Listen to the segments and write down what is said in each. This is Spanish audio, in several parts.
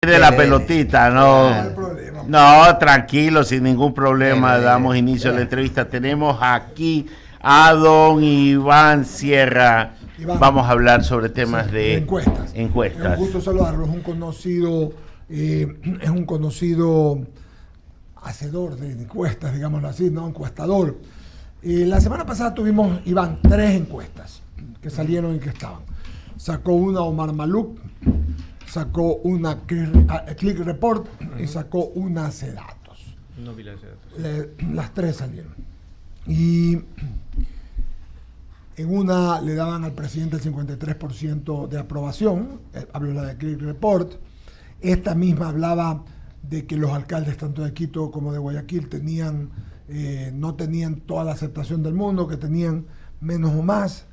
De la pelotita, no, no, tranquilo, sin ningún problema, damos inicio a la entrevista. Tenemos aquí a don Iván Sierra. Iván, vamos a hablar sobre temas de encuestas. encuestas. Es un gusto saludarlo, es un conocido hacedor de encuestas, digámoslo así, ¿no? Encuestador. La semana pasada tuvimos, Iván, 3 encuestas que salieron y que estaban. Sacó una Omar Maluk, sacó una Click Report y sacó una Cedatos. No vi las Cedatos. Las 3 salieron. Y en una le daban al presidente el 53% de aprobación, habló la de Click Report. Esta misma hablaba de que los alcaldes tanto de Quito como de Guayaquil no tenían toda la aceptación del mundo, que tenían menos o más.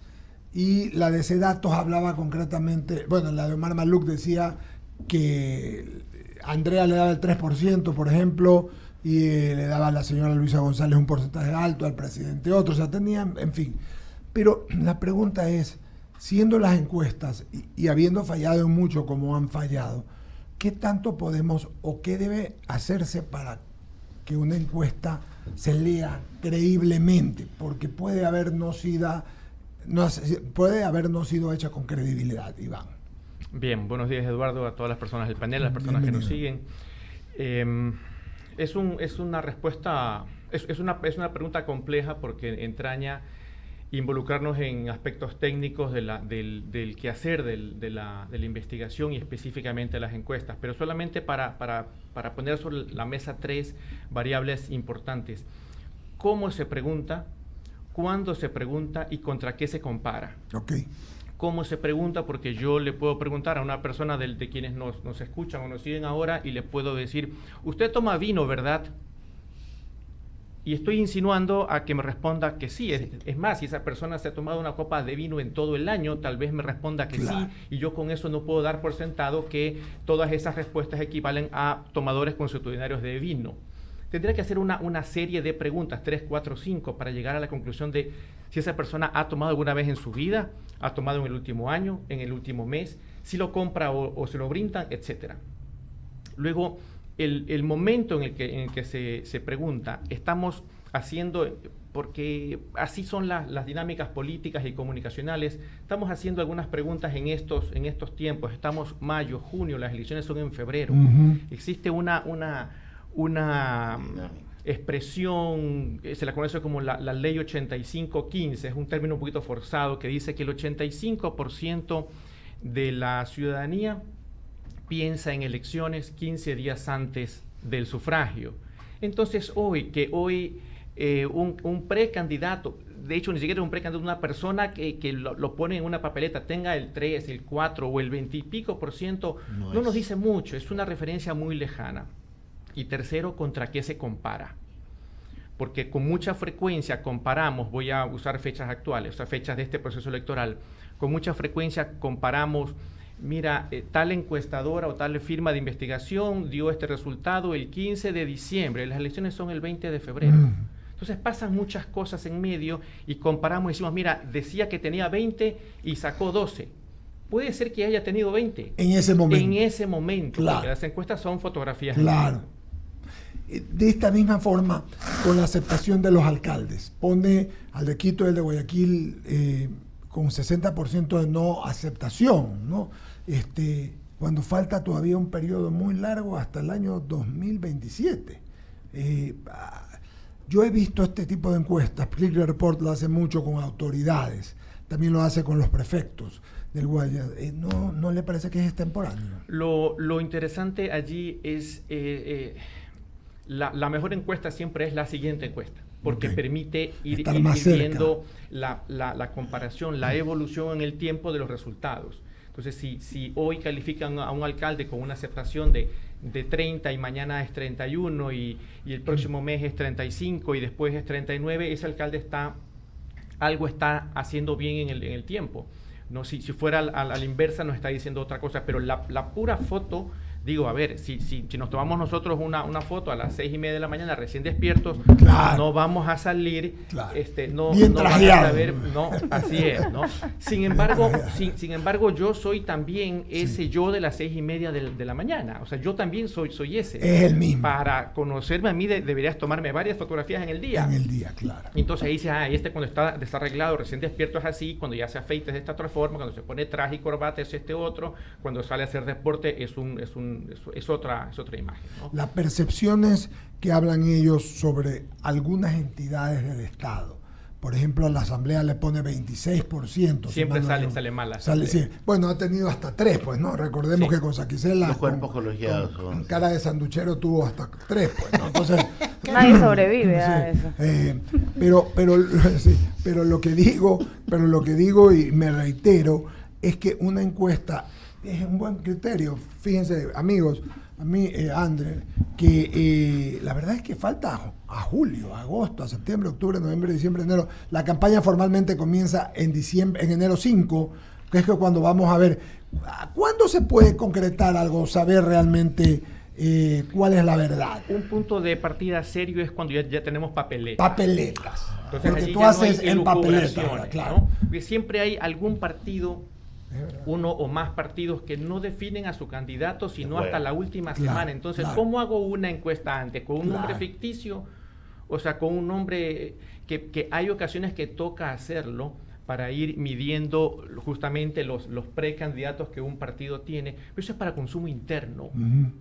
Y la de Cedatos hablaba concretamente, bueno, la de Omar Maluk decía que Andrea le daba el 3%, por ejemplo, y le daba a la señora Luisa González un porcentaje alto, al presidente otro, o sea, tenían, en fin. Pero la pregunta es, siendo las encuestas y habiendo fallado en mucho como han fallado, ¿qué tanto podemos o qué debe hacerse para que una encuesta se lea creíblemente? Porque puede haber no sido hecha con credibilidad, Iván. Bien, buenos días, Eduardo, a todas las personas del panel, a las personas que nos siguen. Es una respuesta, es una pregunta compleja porque entraña involucrarnos en aspectos técnicos del quehacer de la investigación y específicamente las encuestas, pero solamente para poner sobre la mesa 3 variables importantes. ¿Cómo se pregunta? ¿Cuándo se pregunta y contra qué se compara? Okay. ¿Cómo se pregunta? Porque yo le puedo preguntar a una persona de quienes nos escuchan o nos siguen ahora y le puedo decir, usted toma vino, ¿verdad? Y estoy insinuando a que me responda que sí. Es más, si esa persona se ha tomado una copa de vino en todo el año, tal vez me responda que claro. Sí, y yo con eso no puedo dar por sentado que todas esas respuestas equivalen a tomadores consuetudinarios de vino. Tendría que hacer una serie de preguntas, 3, 4, 5, para llegar a la conclusión de si esa persona ha tomado alguna vez en su vida, ha tomado en el último año, en el último mes, si lo compra o se lo brindan, etc. Luego, el momento en el que se pregunta, estamos haciendo, porque así son las dinámicas políticas y comunicacionales, estamos haciendo algunas preguntas en estos tiempos. Estamos mayo, junio, las elecciones son en febrero. Existe una expresión, se la conoce como la ley 85-15, es un término un poquito forzado que dice que el 85% de la ciudadanía piensa en elecciones 15 días antes del sufragio. Entonces hoy un precandidato, de hecho ni siquiera un precandidato, una persona que lo pone en una papeleta, tenga el 3, el 4 o el 20 y pico por ciento, no nos dice mucho, es una referencia muy lejana. Y tercero, ¿contra qué se compara? Porque con mucha frecuencia comparamos, voy a usar fechas actuales, o sea, fechas de este proceso electoral, con mucha frecuencia comparamos, mira, tal encuestadora o tal firma de investigación dio este resultado el 15 de diciembre, las elecciones son el 20 de febrero. Entonces pasan muchas cosas en medio y comparamos y decimos, mira, decía que tenía 20 y sacó 12. Puede ser que haya tenido 20. En ese momento. En ese momento, claro. Porque las encuestas son fotografías. Claro. De esta misma forma, con la aceptación de los alcaldes, pone al de Quito y el de Guayaquil con 60% de no aceptación, ¿no? Cuando falta todavía un periodo muy largo hasta el año 2027. Yo he visto este tipo de encuestas, Click Report lo hace mucho con autoridades, también lo hace con los prefectos del Guaya. ¿No le parece que es extemporáneo? Lo interesante allí es... La mejor encuesta siempre es la siguiente encuesta, porque permite ir viendo la comparación, la evolución en el tiempo de los resultados. Entonces, si hoy califican a un alcalde con una aceptación de 30 y mañana es 31 y el próximo mes es 35 y después es 39, ese alcalde algo está haciendo bien en el tiempo. No, si fuera a la inversa nos está diciendo otra cosa, pero la pura foto digo, a ver, si nos tomamos nosotros una foto a las 6:30 de la mañana recién despiertos, claro, no vamos a salir, claro, no bien van a trajeado. saber, no, así es, ¿no? Sin embargo, yo soy también ese yo de las 6:30 de la mañana, o sea, yo también soy ese. Es el mismo. Para conocerme a mí deberías tomarme varias fotografías en el día. En el día, claro. Entonces ahí dice, cuando está desarreglado, recién despierto es así, cuando ya se afeita es de esta otra forma, cuando se pone traje y corbata es este otro, cuando sale a hacer deporte es otra imagen, ¿no? Las percepciones que hablan ellos sobre algunas entidades del Estado. Por ejemplo, a la Asamblea le pone 26%. Siempre sale mal la Asamblea. Sí. Bueno, ha tenido hasta 3, pues, ¿no? Recordemos que con Saquicela, los cuerpos colegiados, con cara de sanduchero tuvo hasta 3, pues, ¿no? Entonces, nadie sobrevive a eso. Pero lo que digo y me reitero es que una encuesta es un buen criterio. Fíjense, amigos, a mí, André, que la verdad es que falta a julio, a agosto, a septiembre, octubre, noviembre, diciembre, enero. La campaña formalmente comienza en enero 5, que es que cuando vamos a ver, ¿cuándo se puede concretar algo, saber realmente cuál es la verdad? Un punto de partida serio es cuando ya tenemos papeletas. Papeletas. Entonces, porque allí tú ya haces no hay en papeleta ahora, claro. ¿no? Porque siempre hay algún partido, uno o más partidos que no definen a su candidato sino hasta la última semana. Entonces, ¿cómo hago una encuesta antes? ¿Con un nombre ficticio? O sea, con un nombre que hay ocasiones que toca hacerlo para ir midiendo justamente los precandidatos que un partido tiene. Pero eso es para consumo interno,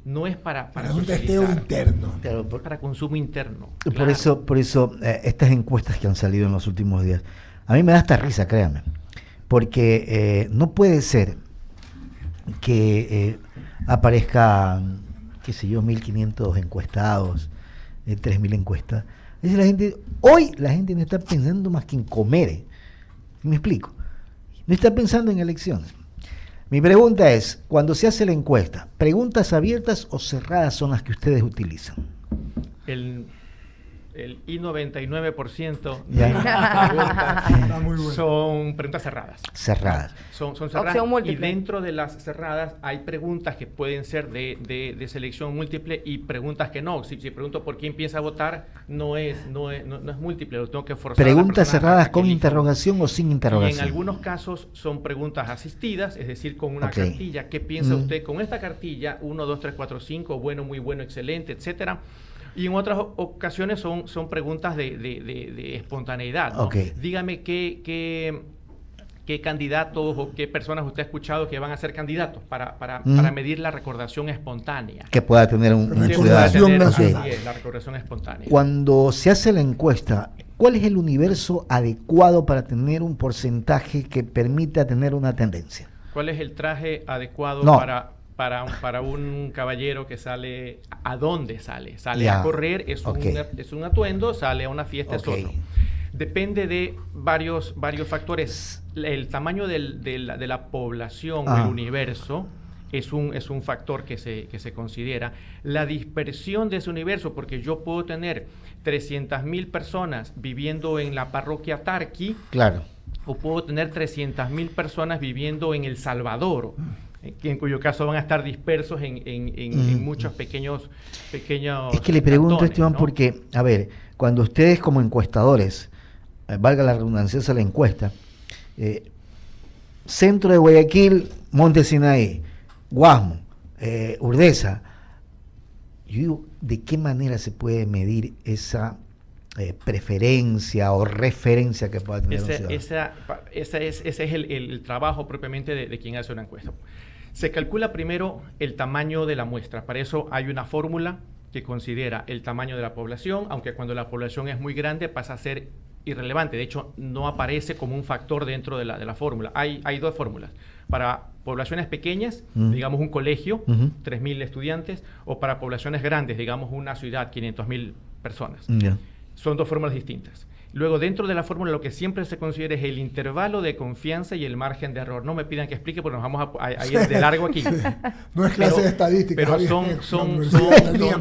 no es para un testeo interno. Claro, para consumo interno. Por eso estas encuestas que han salido en los últimos días, a mí me da hasta risa, créanme. Porque no puede ser que aparezcan, qué sé yo, 1.500 encuestados, 3.000 encuestas. Es decir, hoy la gente no está pensando más que en comer. ¿Me explico? No está pensando en elecciones. Mi pregunta es, cuando se hace la encuesta, ¿preguntas abiertas o cerradas son las que ustedes utilizan? El I99% de las preguntas son preguntas cerradas. Cerradas. Son cerradas. Y dentro de las cerradas hay preguntas que pueden ser de selección múltiple y preguntas que no. Si pregunto por quién piensa votar, no es múltiple, lo tengo que forzar. ¿Preguntas cerradas con interrogación o sin interrogación? Y en algunos casos son preguntas asistidas, es decir, con una cartilla. ¿Qué piensa usted con esta cartilla? 1, 2, 3, 4, 5, bueno, muy bueno, excelente, etcétera. Y en otras ocasiones son preguntas de espontaneidad, ¿no? Dígame qué candidatos o qué personas usted ha escuchado que van a ser candidatos para medir la recordación espontánea. Que pueda tener un recordación nacional. La recordación espontánea. Cuando se hace la encuesta, ¿cuál es el universo adecuado para tener un porcentaje que permita tener una tendencia? ¿Cuál es el traje adecuado para un caballero que sale? ¿A dónde sale? Sale a correr, es un atuendo, sale a una fiesta, es otro. Depende de varios factores. El tamaño de la población o el universo es un factor que se considera. La dispersión de ese universo, porque yo puedo tener 300.000 personas viviendo en la parroquia Tarqui, o puedo tener 300.000 personas viviendo en El Salvador, en cuyo caso van a estar dispersos en muchos pequeños Es que le pregunto, cantones, Esteban, ¿no? porque, a ver, cuando ustedes como encuestadores, valga la redundancia, hace la encuesta, centro de Guayaquil, Monte Sinaí, Guasmo, Urdesa, yo digo, ¿de qué manera se puede medir esa preferencia o referencia que pueda tener un ciudadano? Ese es el trabajo propiamente de quien hace una encuesta. Se calcula primero el tamaño de la muestra. Para eso hay una fórmula que considera el tamaño de la población, aunque cuando la población es muy grande pasa a ser irrelevante. De hecho, no aparece como un factor dentro de la fórmula. Hay dos fórmulas. Para poblaciones pequeñas, digamos un colegio, 3.000 estudiantes, o para poblaciones grandes, digamos una ciudad, 500.000 personas. Son dos fórmulas distintas. Luego, dentro de la fórmula, lo que siempre se considera es el intervalo de confianza y el margen de error. No me pidan que explique porque nos vamos a ir de largo aquí. No es clase de estadística. Pero son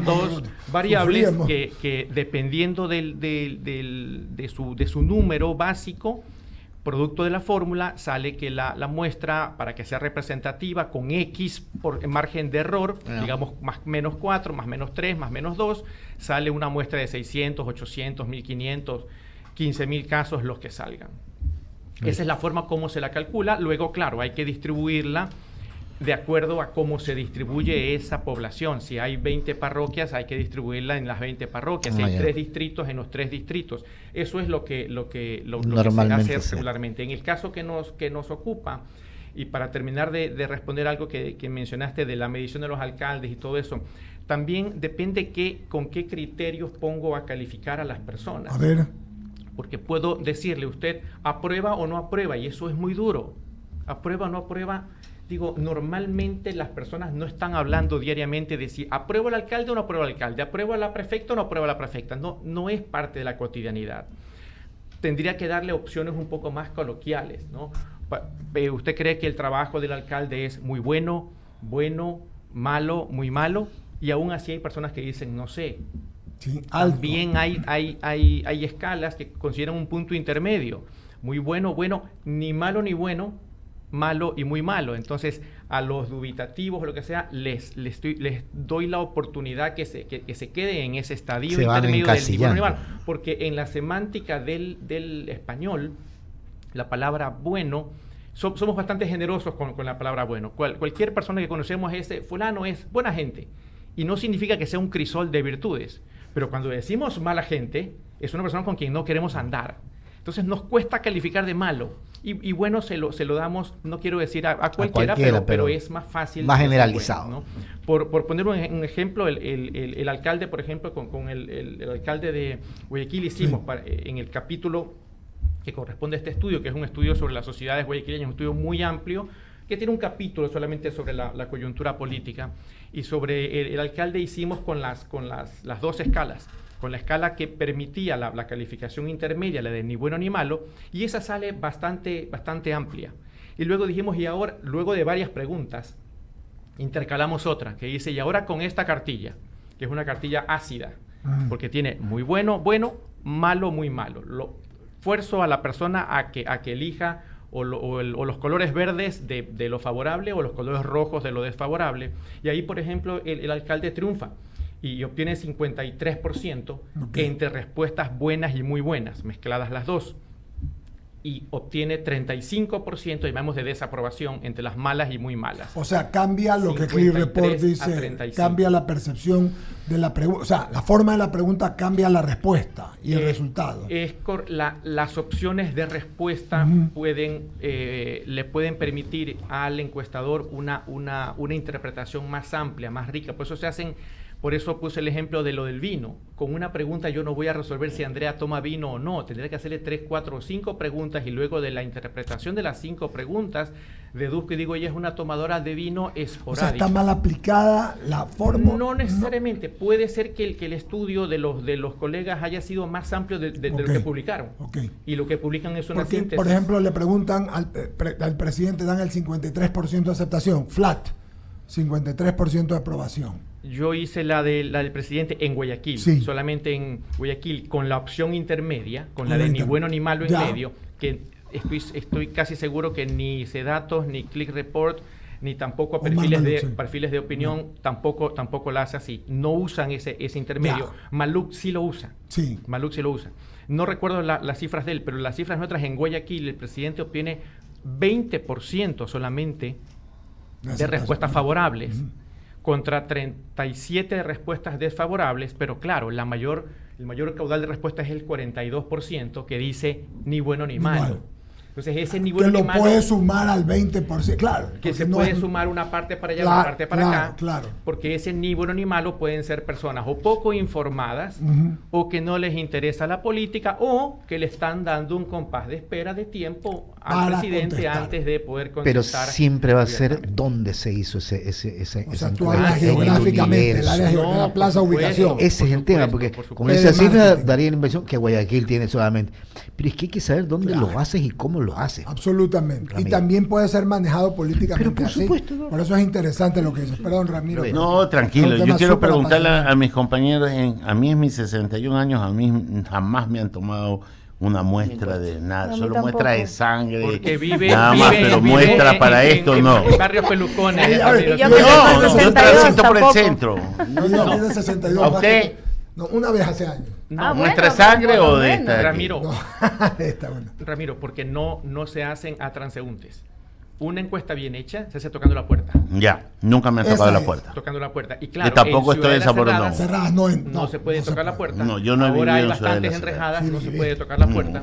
dos variables que dependiendo de su número básico, Producto de la fórmula sale que la muestra, para que sea representativa, con X por margen de error, digamos más menos 4, más menos 3, más menos 2, sale una muestra de 600, 800, 1500, 15.000 casos, los que salgan. Esa es la forma como se la calcula. Luego, claro, hay que distribuirla de acuerdo a cómo se distribuye esa población. Si hay 20 parroquias, hay que distribuirla en las 20 parroquias. Si hay 3 distritos, en los 3 distritos. Eso es lo que se hace regularmente. En el caso que nos ocupa, y para terminar de responder algo que mencionaste de la medición de los alcaldes y todo eso, también depende con qué criterios pongo a calificar a las personas. A ver. Porque puedo decirle, usted aprueba o no aprueba, y eso es muy duro. Aprueba o no aprueba. Digo, normalmente las personas no están hablando diariamente de si apruebo al alcalde o no apruebo al alcalde, apruebo a la prefecta o no apruebo a la prefecta. No es parte de la cotidianidad. Tendría que darle opciones un poco más coloquiales, ¿no? ¿Usted cree que el trabajo del alcalde es muy bueno, malo, muy malo? Y aún así hay personas que dicen, no sé. Sí, también hay escalas que consideran un punto intermedio. Muy bueno, ni malo ni bueno, malo y muy malo. Entonces, a los dubitativos o lo que sea, les doy la oportunidad que se quede en ese estadio intermedio del ni bueno ni malo. Porque en la semántica del español, la palabra bueno, somos bastante generosos con la palabra bueno. Cualquier persona que conocemos fulano es buena gente. Y no significa que sea un crisol de virtudes. Pero cuando decimos mala gente, es una persona con quien no queremos andar. Entonces nos cuesta calificar de malo. Y bueno, se lo damos, no quiero decir a cualquiera, pero es más fácil. Más generalizado. Bueno, ¿no? Por poner un ejemplo, el alcalde, por ejemplo, con el alcalde de Guayaquil hicimos en el capítulo que corresponde a este estudio, que es un estudio sobre las sociedades guayaquileñas, un estudio muy amplio, que tiene un capítulo solamente sobre la coyuntura política. Y sobre el alcalde hicimos con las 2 escalas. Con la escala que permitía la calificación intermedia, la de ni bueno ni malo, y esa sale bastante amplia. Y luego dijimos, y ahora, luego de varias preguntas, intercalamos otra, que dice, y ahora con esta cartilla, que es una cartilla ácida, porque tiene muy bueno, malo, muy malo. Fuerzo a la persona a que elija o los colores verdes de lo favorable o los colores rojos de lo desfavorable. Y ahí, por ejemplo, el alcalde triunfa y obtiene 53% entre respuestas buenas y muy buenas, mezcladas las dos. Y obtiene 35%, llamamos de desaprobación, entre las malas y muy malas. O sea, cambia lo que Click Report dice, cambia la percepción de la pregunta, o sea, la forma de la pregunta cambia la respuesta y el resultado. Las opciones de respuesta le pueden permitir al encuestador una interpretación más amplia, más rica. Por eso puse el ejemplo de lo del vino. Con una pregunta yo no voy a resolver si Andrea toma vino o no. Tendré que hacerle 3, 4 o 5 preguntas y luego de la interpretación de las 5 preguntas deduzco y digo, ella es una tomadora de vino esporádica. O sea, ¿está mal aplicada la fórmula? No necesariamente. Puede ser que el estudio de los colegas haya sido más amplio de lo que publicaron. Y lo que publican es una síntesis. Por ejemplo, le preguntan al presidente, dan el 53% de aceptación, flat, 53% de aprobación. Yo hice la del presidente en Guayaquil, solamente en Guayaquil, con la opción intermedia, con la de ni bueno ni malo en medio, que estoy casi seguro que ni Sedatos, ni Click Report, ni tampoco perfiles de opinión, tampoco la hace así. No usan ese intermedio. Maluk sí lo usa. Maluk sí lo usa. No recuerdo las cifras de él, pero las cifras nuestras en Guayaquil, el presidente obtiene 20% solamente de respuestas favorables. Contra 37 respuestas desfavorables, pero claro, el mayor caudal de respuestas es el 42% que dice ni bueno ni malo. Entonces ese ni bueno ni malo... Que lo puede sumar al 20%, claro. Que se puede sumar una parte para allá, una parte para acá. Claro. Porque ese ni bueno ni malo pueden ser personas o poco informadas, o que no les interesa la política, o que le están dando un compás de espera de tiempo al presidente antes de poder contestar. Pero siempre va a ser dónde se hizo esa o sea, tú hablas geográficamente, el área de la plaza ubicación. Ese es el tema, porque con esa cifra daría la impresión que Guayaquil tiene solamente. Pero es que hay que saber dónde lo haces y cómo lo haces. Absolutamente. Ramiro. Y también puede ser manejado políticamente. Pero por supuesto. Por eso es interesante lo que dices. Perdón, Ramiro. No, tranquilo. Yo quiero preguntarle a mis compañeros, a mí en mis 61 años, a mí jamás me han tomado una muestra de nada, A mí solo tampoco. muestra de sangre, Porque vive, nada más, vive- pero vive muestra para esto en no. barrio Pelucones. Sí, a ver, Y yo No, que tengo yo 62 transito por el tampoco. centro. Ella tiene 62. ¿A más usted? que- no, una vez hace años. No, ¿Muestra bueno, sangre por lo o de menos. esta de aquí? Ramiro, No, esta, bueno. Ramiro, porque no se hacen a transeúntes. Una encuesta bien hecha se hace tocando la puerta. Ya, nunca me han tocado Esa la es. puerta. Tocando la puerta. Y claro, Yo tampoco en estoy en ciudades Zamora, no. cerradas Cerradas, no, no se puede tocar la puede. puerta. No, yo no he Ahora vivido hay en ciudades bastantes de la enrejadas, ciudad. no Sí, se sí. puede tocar la puerta.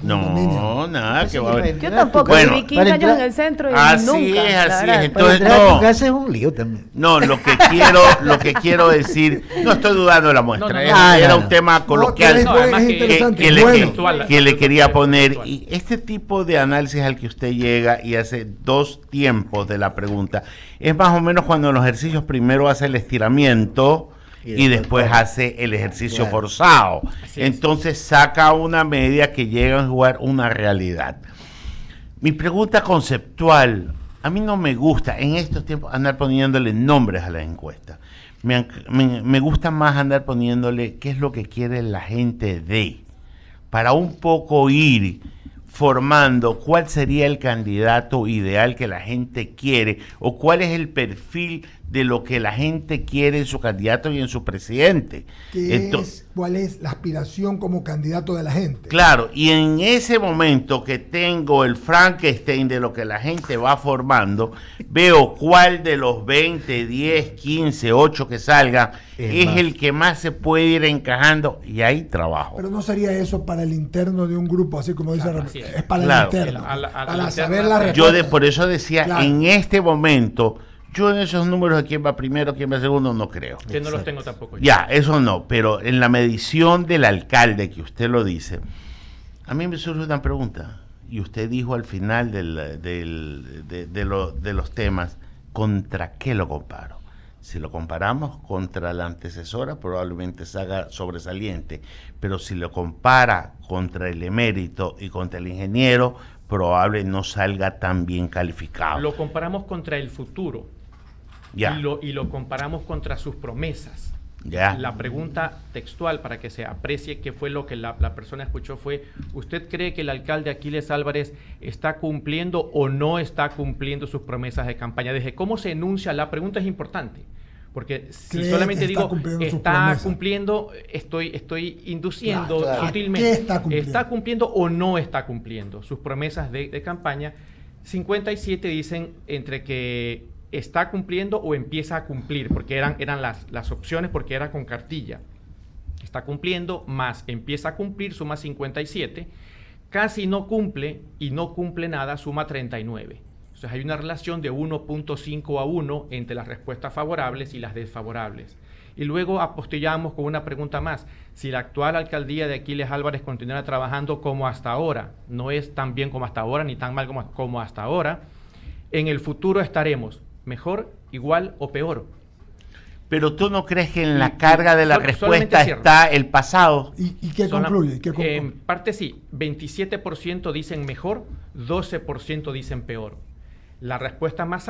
No, nada, que va a haber. Yo tampoco, Bueno, viví 15 para años en entrar- el centro y así nunca. es, la así verdad. es. Para Entonces, entrar a tu no. casa es un lío también. No, lo que quiero decir, no estoy dudando de la muestra, No, no, era no. un tema coloquial pero No, además es que- interesante, que es le, bueno. que le quería poner. Textual. Y este tipo de análisis al que usted llega y hace dos tiempos de la pregunta, es más o menos cuando en los ejercicios primero hace el estiramiento y después hace el ejercicio Claro. forzado. Así es. Entonces saca una media que llega a jugar una realidad. Mi pregunta conceptual, a mí no me gusta en estos tiempos andar poniéndole nombres a las encuestas. Me gusta más andar poniéndole qué es lo que quiere la gente para un poco ir formando cuál sería el candidato ideal que la gente quiere o cuál es el perfil de lo que la gente quiere en su candidato y en su presidente. ¿Cuál es la aspiración como candidato de la gente? Claro, y en ese momento que tengo el Frankenstein de lo que la gente va formando, veo cuál de los 20, 10, 15, 8 que salgan es más. el que más se puede ir encajando y ahí trabajo. Pero no sería eso para el interno de un grupo, así como dice Claro, Ramón. así es. Es para Claro. el interno. A la para interna, saber la sí. respuesta. Por eso decía, Claro. en este momento, yo en esos números de quién va primero, quién va segundo, no creo. Que no los tengo tampoco. yo. Ya, eso no, pero en la medición del alcalde, que usted lo dice, a mí me surge una pregunta, y usted dijo al final de los temas, ¿contra qué lo comparo? Si lo comparamos contra la antecesora, probablemente salga sobresaliente, pero si lo compara contra el emérito y contra el ingeniero, probable no salga tan bien calificado. Lo comparamos contra el futuro. Ya. Y lo comparamos contra sus promesas. Ya. La pregunta textual, para que se aprecie qué fue lo que la persona escuchó, fue: ¿usted cree que el alcalde Aquiles Álvarez está cumpliendo o no está cumpliendo sus promesas de campaña? Desde cómo se enuncia la pregunta es importante, porque si ¿Cree solamente que está digo cumpliendo sus está promesas? cumpliendo, estoy induciendo Claro, claro. sutilmente. ¿A qué está cumpliendo? ¿Está cumpliendo o no está cumpliendo sus promesas de campaña? 57 dicen entre que está cumpliendo o empieza a cumplir, porque eran las opciones, porque era con cartilla. Está cumpliendo más empieza a cumplir, suma 57. Casi no cumple y no cumple nada, suma 39. Entonces hay una relación de 1.5 a 1 entre las respuestas favorables y las desfavorables. Y luego apostillamos con una pregunta más: si la actual alcaldía de Aquiles Álvarez continuara trabajando como hasta ahora, no es tan bien como hasta ahora, ni tan mal como hasta ahora, en el futuro estaremos mejor, igual o peor. Pero tú no crees que en la carga de la solamente respuesta cierro. está el pasado. ¿Y qué Sola- concluye? ¿Qué En parte sí, 27% dicen mejor, 12% dicen peor. La respuesta más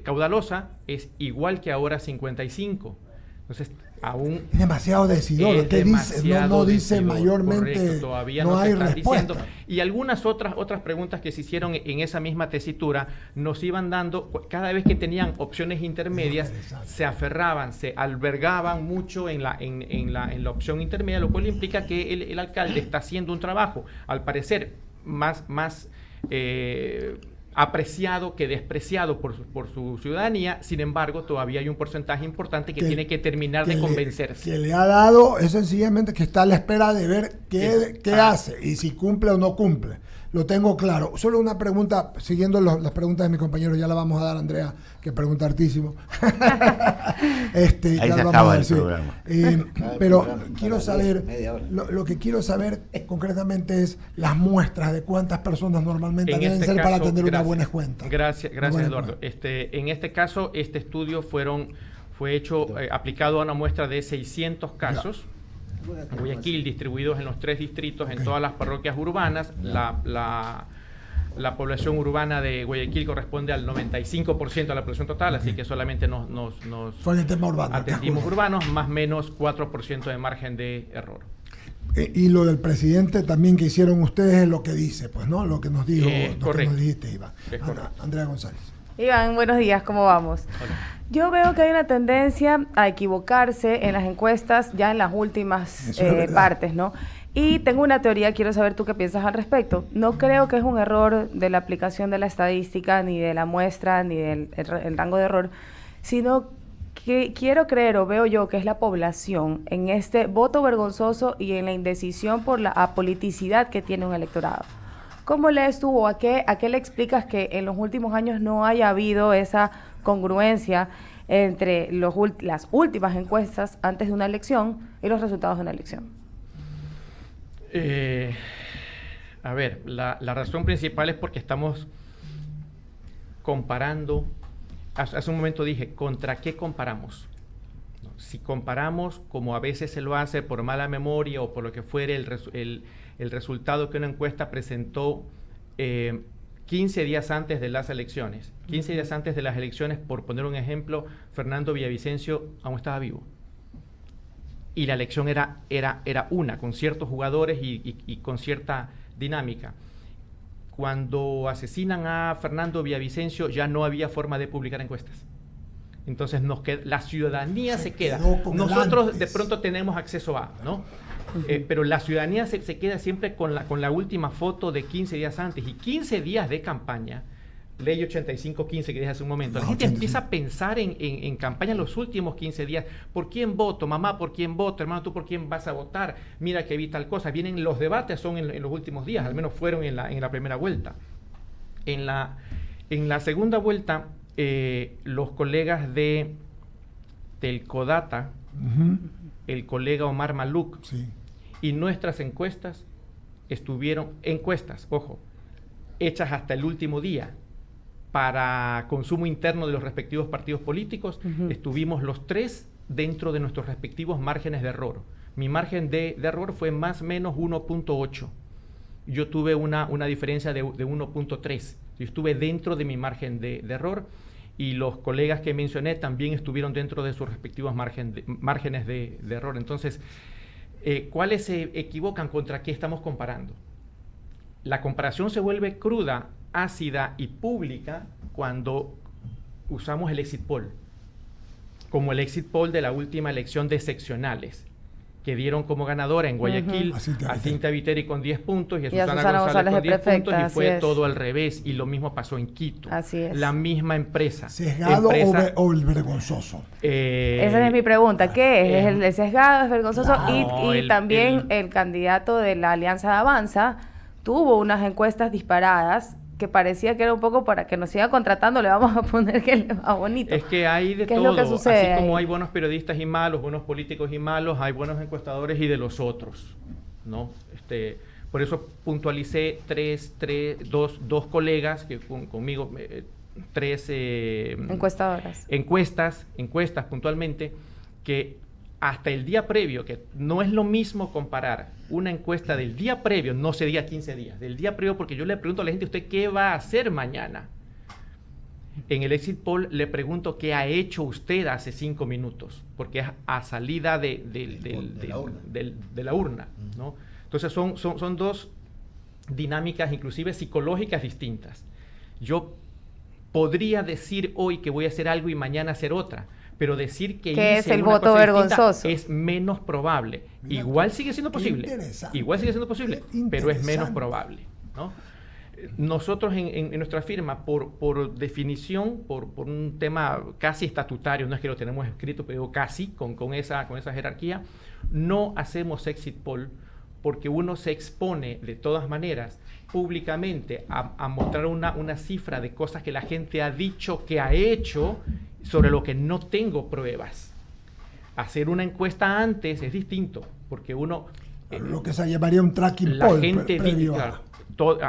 caudalosa es igual que ahora, 55. Entonces, aún Es demasiado decidor. es ¿Qué dice? demasiado No dice decidor, mayormente. correcto, todavía no se hay están respuesta. diciendo. Y algunas otras preguntas que se hicieron en esa misma tesitura nos iban dando, cada vez que tenían opciones intermedias, Interesante. se aferraban, se albergaban mucho en la opción intermedia, lo cual implica que el alcalde está haciendo un trabajo, al parecer, más apreciado que despreciado por su ciudadanía. Sin embargo, todavía hay un porcentaje importante que tiene que terminar de convencerse. Que le ha dado es sencillamente que está a la espera de ver qué hace y si cumple o no cumple. Lo tengo claro. Solo una pregunta, siguiendo las preguntas de mi compañero, ya la vamos a dar a Andrea, que pregunta hartísimo. Ahí ya se lo vamos a acaba dar, el sí. programa. Pero programa, quiero para saber, media hora. lo que quiero saber concretamente es las muestras de cuántas personas normalmente En deben este ser para caso, tener una gracias. buena cuenta. Gracias, Una buena Eduardo. cuenta. En este caso, este estudio fue hecho, aplicado a una muestra de 600 casos. En Guayaquil, distribuidos en los 3 distritos, en todas las parroquias urbanas. La población urbana de Guayaquil corresponde al 95% de la población total, así que solamente nos Fue en el tema urbano. atendimos urbanos, más o menos 4% de margen de error. Y lo del presidente también que hicieron ustedes es lo que dice, pues, ¿no? Lo que nos dijo, lo que nos dijiste, Iván. Andrea González. Iván, buenos días, ¿cómo vamos? Hola. Yo veo que hay una tendencia a equivocarse en las encuestas ya en las últimas partes, ¿no? Y tengo una teoría, quiero saber tú qué piensas al respecto. No creo que es un error de la aplicación de la estadística, ni de la muestra, ni del el rango de error, sino que quiero creer o veo yo que es la población en este voto vergonzoso y en la indecisión por la apoliticidad que tiene un electorado. ¿Cómo lees tú o a qué le explicas que en los últimos años no haya habido esa congruencia entre las últimas encuestas antes de una elección y los resultados de una elección? A ver, la razón principal es porque estamos comparando. Hace un momento dije, ¿contra qué comparamos? Si comparamos, como a veces se lo hace por mala memoria o por lo que fuere, el resultado que una encuesta presentó 15 días antes de las elecciones. 15 días antes de las elecciones, por poner un ejemplo, Fernando Villavicencio aún estaba vivo. Y la elección era una, con ciertos jugadores y con cierta dinámica. Cuando asesinan a Fernando Villavicencio ya no había forma de publicar encuestas. Entonces la ciudadanía se queda. Nosotros de pronto tenemos acceso a, ¿no? Pero la ciudadanía se queda siempre con la última foto de 15 días antes. Y 15 días de campaña, ley 85-15 que dije hace un momento, la gente empieza a pensar en campaña en los últimos 15 días. ¿Por quién voto? Mamá, ¿por quién voto? Hermano, ¿tú por quién vas a votar? Mira que vi tal cosa. Vienen los debates, son en los últimos días, al menos fueron en la primera vuelta. En la segunda vuelta, los colegas del CODATA, el colega Omar Maluk, y nuestras encuestas ojo, hechas hasta el último día, para consumo interno de los respectivos partidos políticos, estuvimos los tres dentro de nuestros respectivos márgenes de error. Mi margen de error fue más o menos 1.8. Yo tuve una diferencia de 1.3. Yo estuve dentro de mi margen de error y los colegas que mencioné también estuvieron dentro de sus respectivos márgenes de error. Entonces, ¿cuáles se equivocan? ¿Contra qué estamos comparando? La comparación se vuelve cruda, ácida y pública cuando usamos el exit poll, como el exit poll de la última elección de seccionales, que dieron como ganadora en Guayaquil a Cintia Viteri con 10 puntos y a Susana González con 10 puntos, y fue todo al revés, y lo mismo pasó en Quito. Así es. La misma empresa. ¿Sesgado o el vergonzoso? Esa es mi pregunta. ¿Qué es? ¿El sesgado, es vergonzoso? No, y también el candidato de la Alianza de Avanza tuvo unas encuestas disparadas que parecía que era un poco para que nos siga contratando, le vamos a poner que le va bonito. Es que hay de todo. Es lo que sucede así como ahí. hay buenos periodistas y malos, buenos políticos y malos, hay buenos encuestadores y de los otros, ¿no? Por eso puntualicé dos colegas que conmigo, tres encuestas puntualmente, que hasta el día previo, que no es lo mismo comparar una encuesta del día previo, no se diga 15 días, del día previo, porque yo le pregunto a la gente, ¿usted qué va a hacer mañana? En el exit poll le pregunto qué ha hecho usted hace 5 minutos, porque es a salida de la urna, ¿no? Entonces son dos dinámicas, inclusive psicológicas, distintas. Yo podría decir hoy que voy a hacer algo y mañana hacer otra, pero decir que hice es el voto vergonzoso es menos probable. Mira, igual sigue siendo posible, pero es menos probable, ¿no? Nosotros en nuestra firma, por definición, por un tema casi estatutario, no es que lo tenemos escrito, pero casi con esa jerarquía, no hacemos exit poll porque uno se expone de todas maneras públicamente a mostrar una cifra de cosas que la gente ha dicho que ha hecho sobre lo que no tengo pruebas. Hacer una encuesta antes es distinto, porque uno... lo que se llamaría un tracking la poll. Gente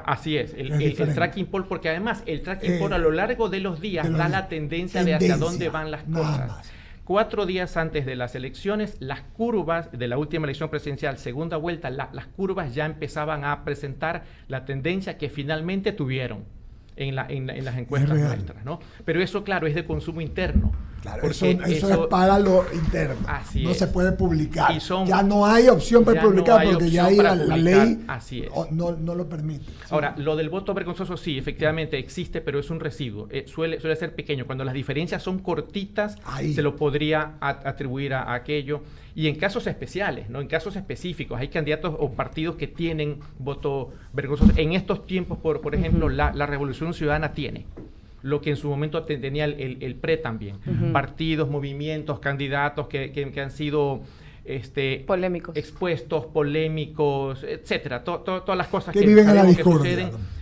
así es, el tracking poll, porque además el tracking poll a lo largo de los días da la tendencia de hacia dónde van las cosas. 4 días antes de las elecciones, las curvas de la última elección presidencial, segunda vuelta, las curvas ya empezaban a presentar la tendencia que finalmente tuvieron en las encuestas nuestras, ¿no? Pero eso, claro, es de consumo interno. Claro, eso es para lo interno. Así no es. se puede publicar. Ya no hay opción para publicar porque ya ahí la ley así es. no lo permite. Ahora, lo del voto vergonzoso sí, efectivamente existe, pero es un residuo. Suele ser pequeño. Cuando las diferencias son cortitas, se lo podría atribuir a aquello. Y en casos especiales, ¿no? En casos específicos, hay candidatos o partidos que tienen voto vergonzoso. En estos tiempos, por ejemplo, la Revolución Ciudadana tiene lo que en su momento tenía el PRE también. Partidos, movimientos, candidatos que han sido polémicos, expuestos, polémicos, etcétera. Todas las cosas que viven en la discordia, suceden.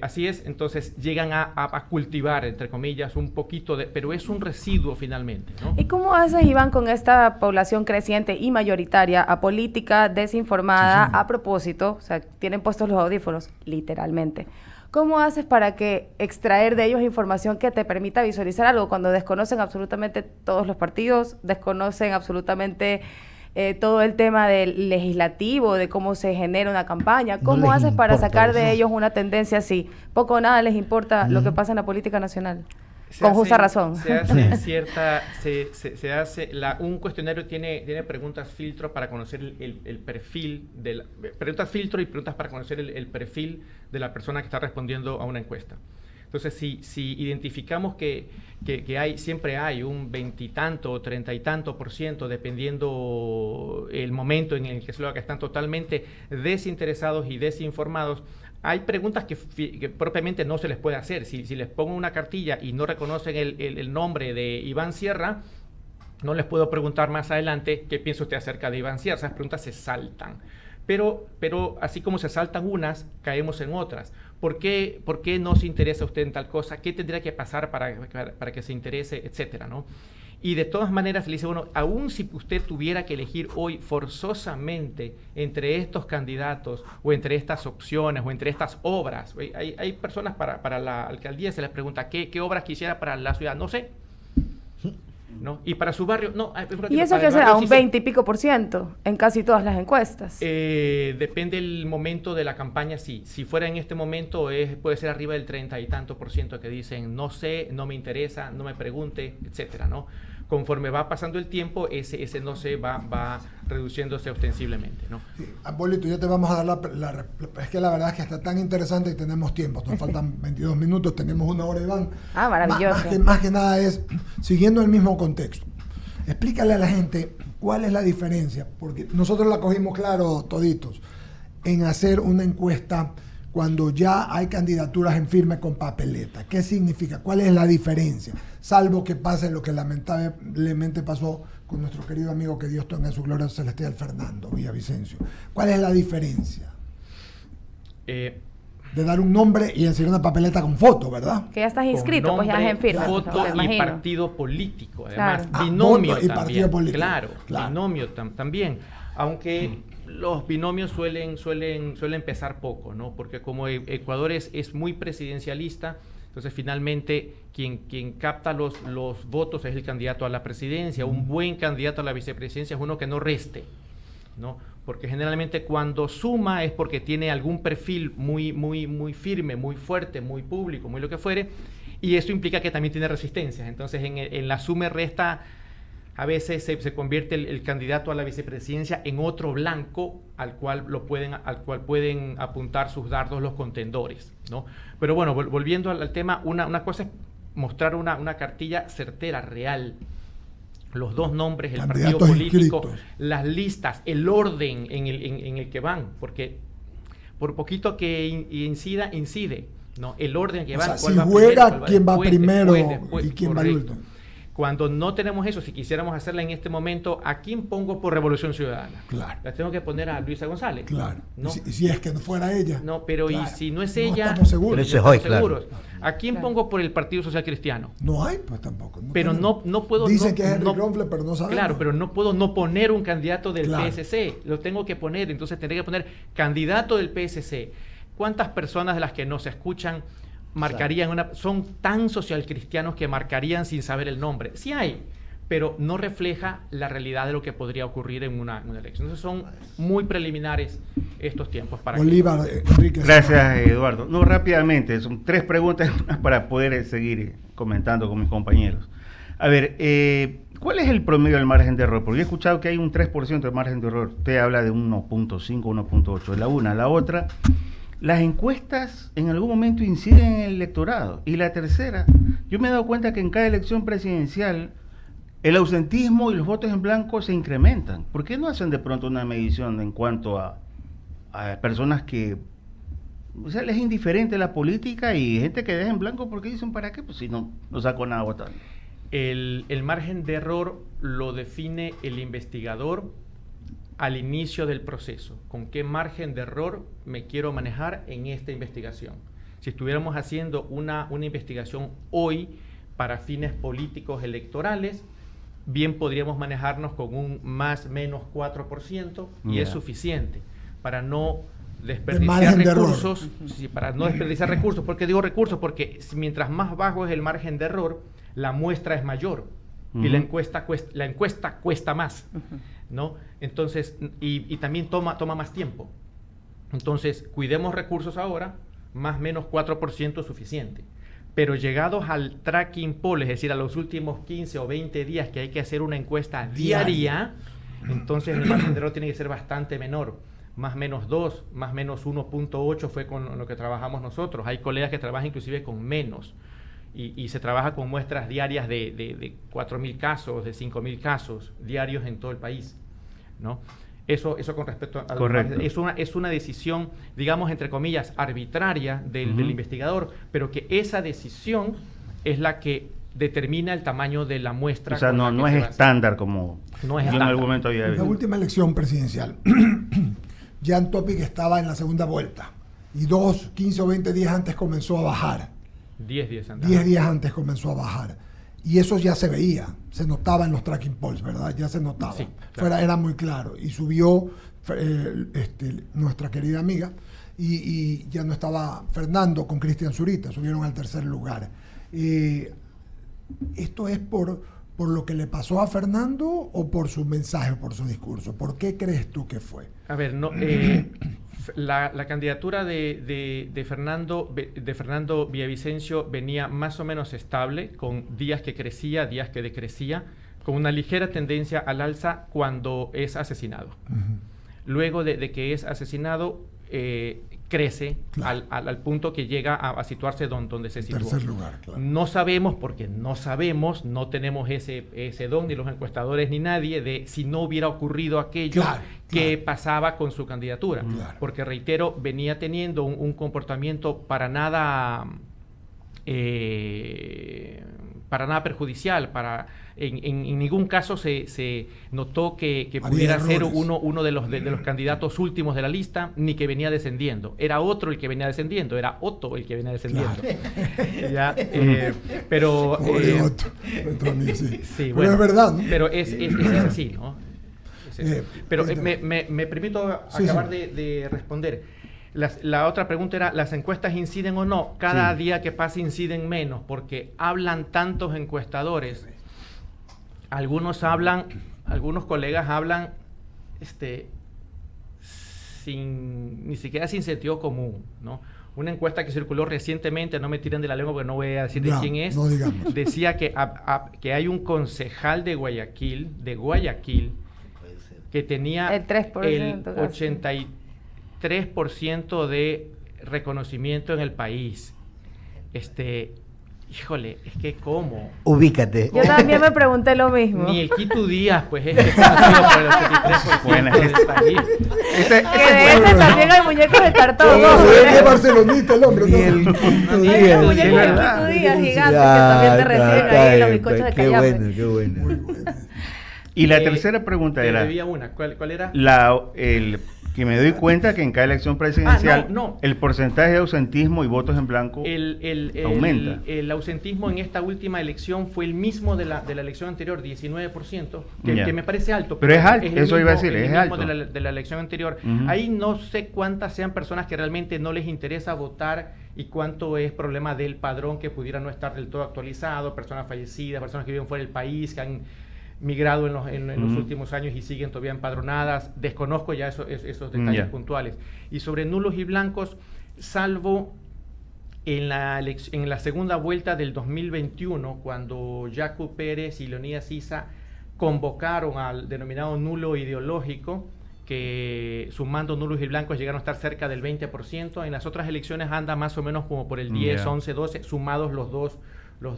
Así es, entonces llegan a cultivar, entre comillas, un poquito pero es un residuo finalmente, ¿no? ¿Y cómo haces, Iván, con esta población creciente y mayoritaria, apolítica, desinformada, a propósito? O sea, tienen puestos los audífonos, literalmente. ¿Cómo haces para extraer de ellos información que te permita visualizar algo cuando desconocen absolutamente todos los partidos, desconocen absolutamente todo el tema del legislativo, de cómo se genera una campaña? ¿Cómo haces para sacar de ellos una tendencia así? Poco o nada les importa lo que pasa en la política nacional. Con justa razón. Un cuestionario tiene preguntas filtro para conocer el perfil preguntas filtro y preguntas para conocer el perfil de la persona que está respondiendo a una encuesta. Entonces, si identificamos que siempre hay un 20 y tanto o 30 y tanto %, dependiendo el momento en el que se lo haga, que están totalmente desinteresados y desinformados, hay preguntas que propiamente no se les puede hacer. Si les pongo una cartilla y no reconocen el nombre de Iván Sierra, no les puedo preguntar más adelante qué piensa usted acerca de Iván Sierra. Esas preguntas se saltan. Pero así como se saltan unas, caemos en otras. ¿Por qué no se interesa usted en tal cosa? ¿Qué tendría que pasar para que se interese? Etcétera, ¿no? Y de todas maneras le dice, bueno, aún si usted tuviera que elegir hoy forzosamente entre estos candidatos o entre estas opciones o entre estas obras, hay personas para la alcaldía se les pregunta ¿qué obras quisiera para la ciudad? No sé. ¿No? Y para su barrio, no. ¿Y eso qué será? ¿Un 20 y pico % en casi todas las encuestas? Depende del momento de la campaña, sí. Si fuera en este momento, puede ser arriba del 30 y tanto % que dicen no sé, no me interesa, no me pregunte, etcétera, ¿no? Conforme va pasando el tiempo, ese no sé va reduciéndose ostensiblemente, ¿no? Sí, Apolito, ya te vamos a dar es que la verdad es que está tan interesante y tenemos tiempo. Nos faltan 22 minutos, tenemos 1 hora, Iván. Maravilloso. Más que nada es, siguiendo el mismo contexto, explícale a la gente cuál es la diferencia, porque nosotros la cogimos claro toditos, en hacer una encuesta cuando ya hay candidaturas en firme con papeleta. ¿Qué significa? ¿Cuál es la diferencia? Salvo que pase lo que lamentablemente pasó con nuestro querido amigo, que Dios tenga en su gloria celestial, Fernando Villavicencio. ¿Cuál es la diferencia? De dar un nombre y enseñar una papeleta con foto, ¿verdad? Que ya estás inscrito, nombre, pues ya es en firme. Foto y imagino. Partido político, además. Claro. Binomio voto y también. partido político. Claro. Binomio también. Aunque los binomios suelen pesar poco, ¿no? Porque como Ecuador es muy presidencialista, entonces finalmente quien capta los votos es el candidato a la presidencia. Un buen candidato a la vicepresidencia es uno que no reste, ¿no? Porque generalmente cuando suma es porque tiene algún perfil muy firme, muy fuerte, muy público, muy lo que fuere, y eso implica que también tiene resistencias. Entonces en la suma y resta a veces se convierte el candidato a la vicepresidencia en otro blanco al cual pueden apuntar sus dardos los contendores, ¿no? Pero bueno, volviendo al tema, una cosa es mostrar una cartilla certera, real. Los dos nombres, el partido político, inscritos, las listas, el orden en el que van, porque por poquito que incide, ¿no? El orden que van. Si juega, quién va primero y quién va último. Cuando no tenemos eso, si quisiéramos hacerla en este momento, ¿a quién pongo por Revolución Ciudadana? Claro. La tengo que poner a Luisa González. Claro. ¿No? Si es que no fuera ella. No, pero claro. Y si no es ella, no estamos seguros. Pero eso es hoy, seguros. Claro. ¿A quién pongo por el Partido Social Cristiano? No hay, pues tampoco. Pero no puedo. Dicen que es Henry Kronfler, pero no sabemos. Claro, pero no puedo no poner un candidato del claro. PSC. Lo tengo que poner, entonces tendré que poner candidato del PSC. ¿Cuántas personas de las que nos escuchan marcarían son tan socialcristianos que marcarían sin saber el nombre? Sí hay, pero no refleja la realidad de lo que podría ocurrir en una elección. Entonces son muy preliminares estos tiempos. Bolívar, Enrique. Gracias, Eduardo. No, rápidamente, son 3 preguntas para poder seguir comentando con mis compañeros. A ver, ¿cuál es el promedio del margen de error? Porque yo he escuchado que hay un 3% de margen de error. Usted habla de 1.5, 1.8. La una. La otra, las encuestas en algún momento inciden en el electorado. Y la tercera, yo me he dado cuenta que en cada elección presidencial el ausentismo y los votos en blanco se incrementan. ¿Por qué no hacen de pronto una medición en cuanto a personas que, o sea, les es indiferente la política y gente que deja en blanco porque dicen, ¿para qué? Pues si no saco nada votando. El margen de error lo define el investigador al inicio del proceso. ¿Con qué margen de error me quiero manejar en esta investigación? Si estuviéramos haciendo una investigación hoy para fines políticos electorales, bien podríamos manejarnos con un más menos 4% y es suficiente para no desperdiciar recursos. Sí, para no desperdiciar recursos. ¿Por qué digo recursos? Porque mientras más bajo es el margen de error, la muestra es mayor y la encuesta cuesta más, ¿no? Entonces, y también toma más tiempo. Entonces, cuidemos recursos ahora, más o menos 4% es suficiente. Pero llegados al tracking poll, es decir, a los últimos 15 o 20 días que hay que hacer una encuesta diaria, entonces el margen de error tiene que ser bastante menor. Más menos 2, más menos 1.8 fue con lo que trabajamos nosotros. Hay colegas que trabajan inclusive con menos. Y se trabaja con muestras diarias de 4.000 casos, de 5.000 casos diarios en todo el país, ¿no? Eso con respecto a... Correcto. Es una decisión, digamos, entre comillas, arbitraria del investigador, pero que esa decisión es la que determina el tamaño de la muestra. O sea, no es estándar como no es yo estándar. en algún momento había visto. La última elección presidencial, Jan Topic estaba en la segunda vuelta y 15 o 20 días antes comenzó a bajar. 10 días antes. 10 días antes comenzó a bajar. Y eso ya se veía, se notaba en los tracking polls, ¿verdad? Ya se notaba. Sí, claro. Era muy claro. Y subió nuestra querida amiga y ya no estaba Fernando con Cristian Zurita, subieron al tercer lugar. ¿Esto es por lo que le pasó a Fernando o por su mensaje o por su discurso? ¿Por qué crees tú que fue? A ver, no, la candidatura de Fernando Villavicencio venía más o menos estable, con días que crecía, días que decrecía, con una ligera tendencia al alza cuando es asesinado. Luego de que es asesinado, crece al punto que llega a situarse donde se situó. Tercer lugar, claro. No sabemos, porque no sabemos, no tenemos ese don, ni los encuestadores, ni nadie, de si no hubiera ocurrido aquello que pasaba con su candidatura. Porque, reitero, venía teniendo un comportamiento para nada perjudicial, en ningún caso se notó que pudiera ser uno de los candidatos últimos de la lista, ni que venía descendiendo. Era otro el que venía descendiendo, era Otto el que venía descendiendo. Claro. ¿Ya? Pero... Otto. Sí, bueno, es verdad, ¿no? Pero es así, ¿no? Pero me permito acabar de responder. La otra pregunta era, ¿las encuestas inciden o no? Cada día que pasa inciden menos, porque hablan tantos encuestadores. Algunos colegas hablan ni siquiera sin sentido común, ¿no? Una encuesta que circuló recientemente, no me tiren de la lengua porque no voy a decir de quién es, decía que hay un concejal de Guayaquil, que tenía el 83% de reconocimiento en el país. Híjole, es que ¿cómo? Ubícate. Yo también me pregunté lo mismo. Ni el Quito Díaz, pues, es conocido por el 83% del país. Que de ese también hay muñecos de cartón. Es barcelonista el hombre. Ni el Quito Díaz. Hay muñecos de Quito Díaz gigantes que también te reciben ahí los bizcochos de Cayape. Qué bueno. Y la tercera pregunta era... Había una. ¿Cuál era? Que me doy cuenta que en cada elección presidencial no. el porcentaje de ausentismo y votos en blanco aumenta. El ausentismo en esta última elección fue el mismo de la elección anterior, 19%, que me parece alto. Pero es alto, eso iba a decir, es alto. De la elección anterior. Ahí no sé cuántas sean personas que realmente no les interesa votar y cuánto es problema del padrón que pudiera no estar del todo actualizado, personas fallecidas, personas que viven fuera del país, que han migrado en los últimos años y siguen todavía empadronadas. Desconozco ya esos detalles puntuales. Y sobre nulos y blancos, salvo En la segunda vuelta del 2021, cuando Yacu Pérez y Leonidas Issa convocaron al denominado nulo ideológico, que sumando nulos y blancos llegaron a estar cerca del 20%, en las otras elecciones anda más o menos como por el 10, 11, 12, sumados los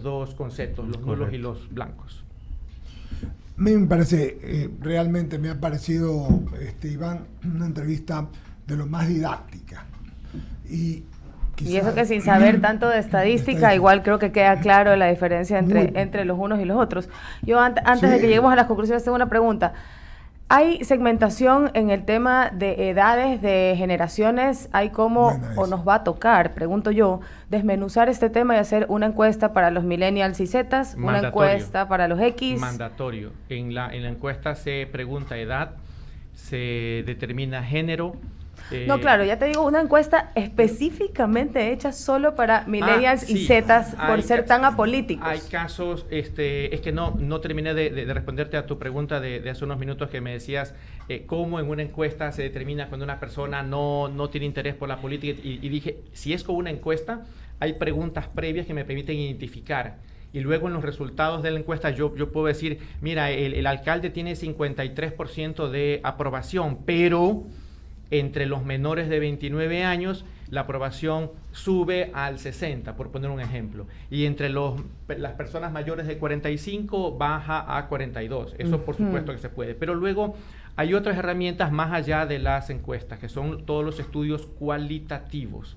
dos conceptos, los nulos y los blancos. A mí me parece, realmente me ha parecido, Iván, una entrevista de lo más didáctica. Y eso que sin saber tanto de estadística, igual creo que queda claro la diferencia entre los unos y los otros. Yo antes de que lleguemos a las conclusiones tengo una pregunta. ¿Hay segmentación en el tema de edades, de generaciones? ¿Hay cómo, o nos va a tocar, pregunto yo, desmenuzar este tema y hacer una encuesta para los millennials y zetas, una encuesta para los X? Mandatorio. En la encuesta se pregunta edad, se determina género. No, claro, ya te digo, una encuesta específicamente hecha solo para millennials y zetas por ser tan apolíticos. Hay casos, es que no terminé de responderte a tu pregunta de hace unos minutos que me decías cómo en una encuesta se determina cuando una persona no tiene interés por la política y dije, si es con una encuesta, hay preguntas previas que me permiten identificar. Y luego en los resultados de la encuesta yo puedo decir, mira, el alcalde tiene 53% de aprobación, pero entre los menores de 29 años la aprobación sube al 60, por poner un ejemplo. Y entre las personas mayores de 45 baja a 42. Eso por supuesto que se puede. Pero luego hay otras herramientas más allá de las encuestas, que son todos los estudios cualitativos,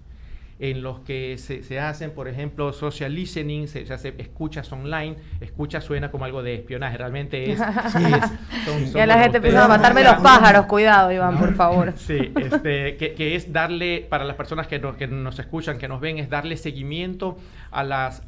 en los que se hacen, por ejemplo, social listening, se hace escuchas online. Escucha suena como algo de espionaje, realmente es... Ya la gente empieza a matarme los pájaros, cuidado, Iván, por favor. Sí, que es darle, para las personas que nos escuchan, que nos ven, es darle seguimiento a las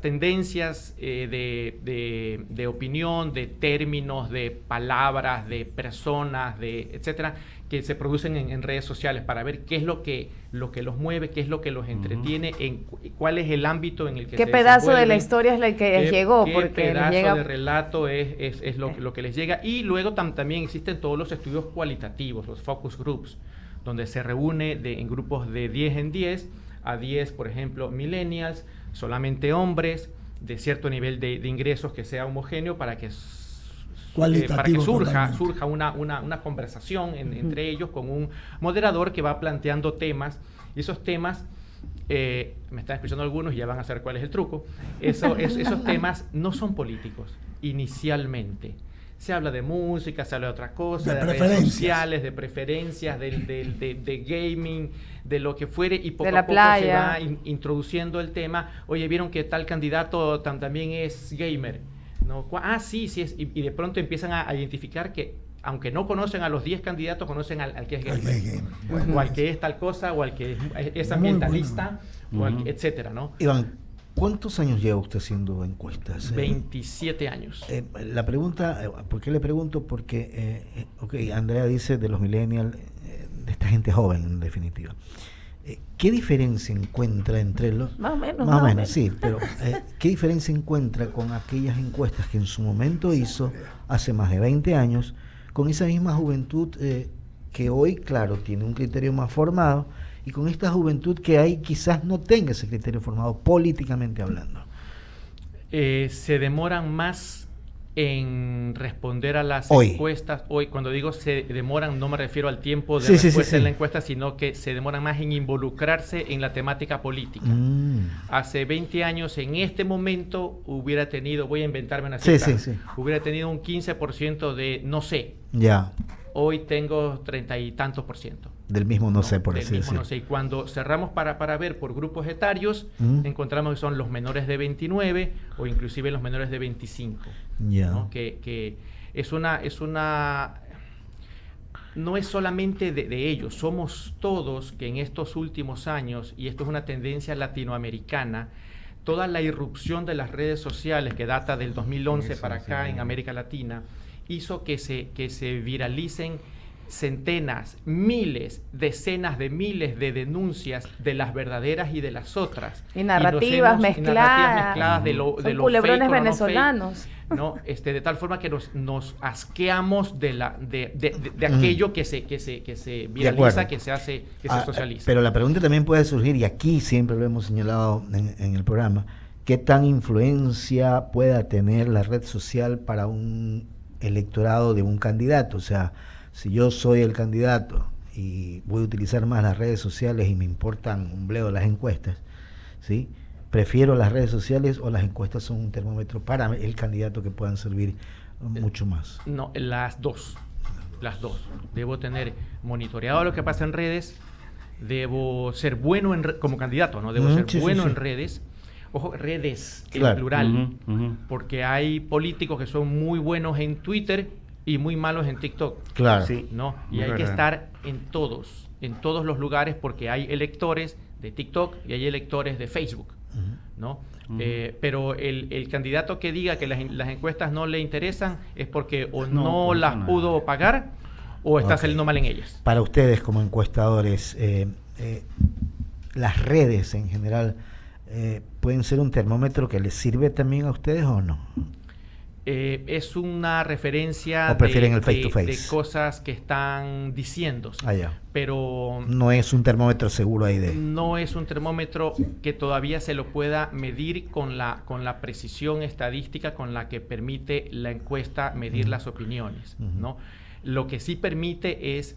tendencias de opinión, de términos, de palabras, de personas, etcétera, que se producen en redes sociales para ver qué es lo que los mueve, qué es lo que los entretiene, cuál es el ámbito en el que ¿Qué pedazo de la historia es la que les llegó? ¿Qué pedazo de relato es lo que les llega? Y luego también existen todos los estudios cualitativos, los focus groups, donde se reúne en grupos de 10 en 10, a 10, por ejemplo, millennials, solamente hombres, de cierto nivel de ingresos que sea homogéneo para que surja una conversación entre ellos con un moderador que va planteando temas, y esos temas, me están escuchando algunos y ya van a saber cuál es el truco, esos temas no son políticos inicialmente. Se habla de música, se habla de otra cosa, de redes sociales, de preferencias, de gaming, de lo que fuere, y poco a poco se va introduciendo el tema. Oye, ¿vieron que tal candidato también es gamer? ¿No? Sí es. Y de pronto empiezan a identificar que, aunque no conocen a los 10 candidatos, conocen al que es gamer. O al que es tal cosa, o al que es ambientalista, o etcétera, ¿no? Iván, ¿cuántos años lleva usted haciendo encuestas? 27 años. La pregunta, ¿por qué le pregunto? Porque, Andrea dice de los millennials, de esta gente joven, en definitiva. ¿Qué diferencia encuentra entre los... Más o menos, sí, pero ¿qué diferencia encuentra con aquellas encuestas que en su momento hizo, hace más de 20 años, con esa misma juventud que hoy, claro, tiene un criterio más formado, y con esta juventud que hay quizás no tenga ese criterio formado políticamente hablando? Se demoran más en responder a las encuestas. Hoy, cuando digo se demoran, no me refiero al tiempo de respuesta en la encuesta, sino que se demoran más en involucrarse en la temática política. Hace 20 años, en este momento, hubiera tenido, voy a inventarme una cifra, hubiera tenido un 15% de no sé. Ya. Hoy tengo 30 y tantos %. Del mismo no sé, por así decirlo. No sé. Y cuando cerramos para ver por grupos etarios, encontramos que son los menores de 29 o inclusive los menores de 25. ¿No? Que no es solamente de ellos, somos todos que en estos últimos años, y esto es una tendencia latinoamericana, toda la irrupción de las redes sociales que data del 2011 para acá en América Latina, hizo que se viralicen centenas, miles, decenas de miles de denuncias de las verdaderas y de las otras. Y narrativas mezcladas de lo culebrones fake, venezolanos. ¿no? De tal forma que nos asqueamos de aquello que se viraliza, que se socializa. Pero la pregunta también puede surgir, y aquí siempre lo hemos señalado en el programa, ¿qué tan influencia pueda tener la red social para un electorado de un candidato? O sea, si yo soy el candidato y voy a utilizar más las redes sociales y me importan un bledo las encuestas, ¿sí? ¿Prefiero las redes sociales o las encuestas son un termómetro para el candidato que puedan servir mucho más? No, las dos. Debo tener monitoreado lo que pasa en redes, debo ser bueno como candidato, ¿no? Debo ser bueno en redes. Ojo, redes, claro, en plural, porque hay políticos que son muy buenos en Twitter y muy malos en TikTok. Claro. Sí, ¿no? Y hay que estar en todos los lugares, porque hay electores de TikTok y hay electores de Facebook, ¿no? Pero el candidato que diga que las encuestas no le interesan es porque o no las pudo pagar o está saliendo mal en ellas. Para ustedes como encuestadores, las redes en general pueden ser un termómetro que les sirve también a ustedes o no. Es una referencia ¿O prefieren el face to face? De cosas que están diciéndose. Pero no es un termómetro seguro ahí de... No es un termómetro que todavía se lo pueda medir con la precisión estadística con la que permite la encuesta medir las opiniones, ¿no? Lo que sí permite es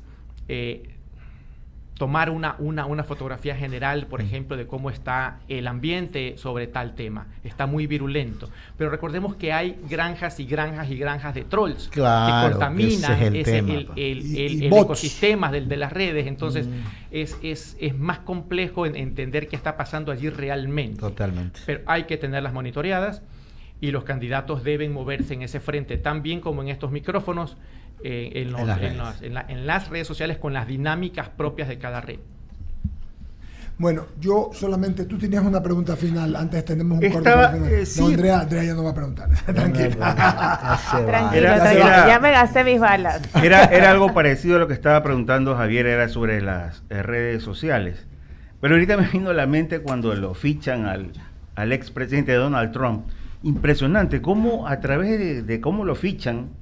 tomar una fotografía general, por ejemplo, de cómo está el ambiente sobre tal tema. Está muy virulento. Pero recordemos que hay granjas y granjas y granjas de trolls, claro, que contaminan el ecosistema de las redes. Entonces, es más complejo entender qué está pasando allí realmente. Totalmente. Pero hay que tenerlas monitoreadas y los candidatos deben moverse en ese frente, tan bien como en estos micrófonos, en las redes sociales, con las dinámicas propias de cada red. Bueno, yo solamente, tú tenías una pregunta final, antes tenemos un corte final. No, Andrea ya no va a preguntar. Tranquilo, ya me gasté mis balas. Era algo parecido a lo que estaba preguntando Javier, era sobre las redes sociales. Pero ahorita me vino a la mente cuando lo fichan al expresidente Donald Trump. Impresionante cómo a través de cómo lo fichan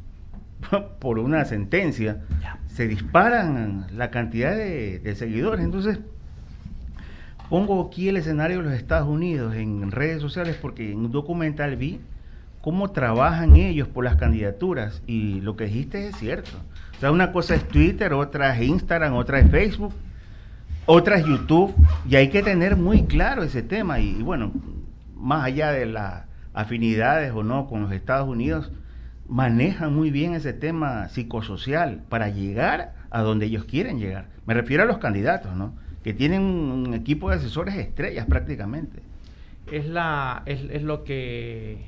por una sentencia, se disparan la cantidad de seguidores. Entonces, pongo aquí el escenario de los Estados Unidos en redes sociales, porque en un documental vi cómo trabajan ellos por las candidaturas, y lo que dijiste es cierto. O sea, una cosa es Twitter, otra es Instagram, otra es Facebook, otra es YouTube, y hay que tener muy claro ese tema. Y bueno, más allá de las afinidades o no con los Estados Unidos, manejan muy bien ese tema psicosocial para llegar a donde ellos quieren llegar. Me refiero a los candidatos, ¿no? Que tienen un equipo de asesores estrellas prácticamente. Es lo que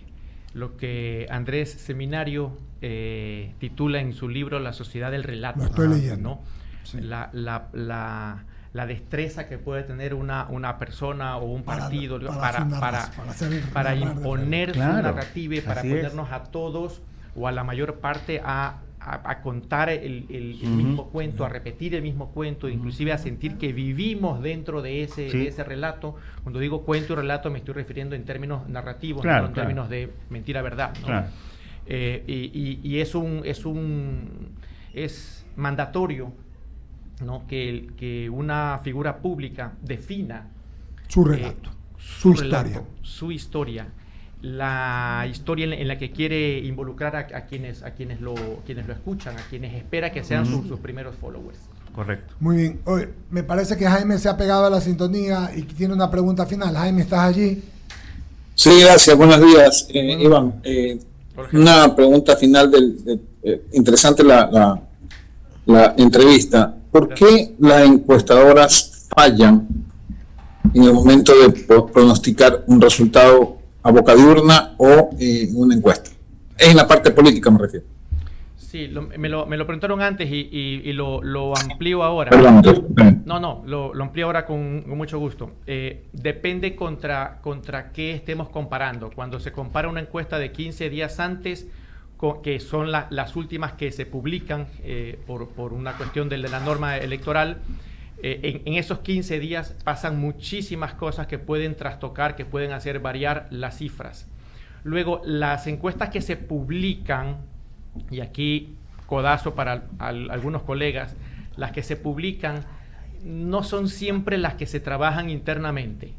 Andrés Seminario titula en su libro La Sociedad del Relato. Lo estoy leyendo. ¿No? Sí. La destreza que puede tener una persona o un partido para imponer su narrativa y para ponernos a todos o a la mayor parte a contar el mismo cuento, a repetir el mismo cuento, inclusive a sentir que vivimos dentro de ese relato. Cuando digo cuento y relato me estoy refiriendo en términos narrativos, no en términos de mentira-verdad, ¿no? Claro. Y es mandatorio, ¿no? que una figura pública defina su relato, su historia. La historia en la que quiere involucrar a quienes lo escuchan, a quienes espera que sean sus primeros followers. Correcto. Muy bien. Oye, me parece que Jaime se ha pegado a la sintonía y tiene una pregunta final. Jaime, ¿estás allí? Sí, gracias. Buenos días, Iván. Una pregunta final interesante la entrevista. ¿Por qué las encuestadoras fallan en el momento de pronosticar un resultado a boca de urna o una encuesta? Es en la parte política, me refiero. Sí, me lo preguntaron antes y lo amplío ahora. Perdón. No, lo amplío ahora con mucho gusto. Depende contra qué estemos comparando. Cuando se compara una encuesta de 15 días antes que son las últimas que se publican por una cuestión de la norma electoral. En esos 15 días pasan muchísimas cosas que pueden trastocar, que pueden hacer variar las cifras. Luego, las encuestas que se publican, y aquí codazo para algunos colegas, las que se publican no son siempre las que se trabajan internamente,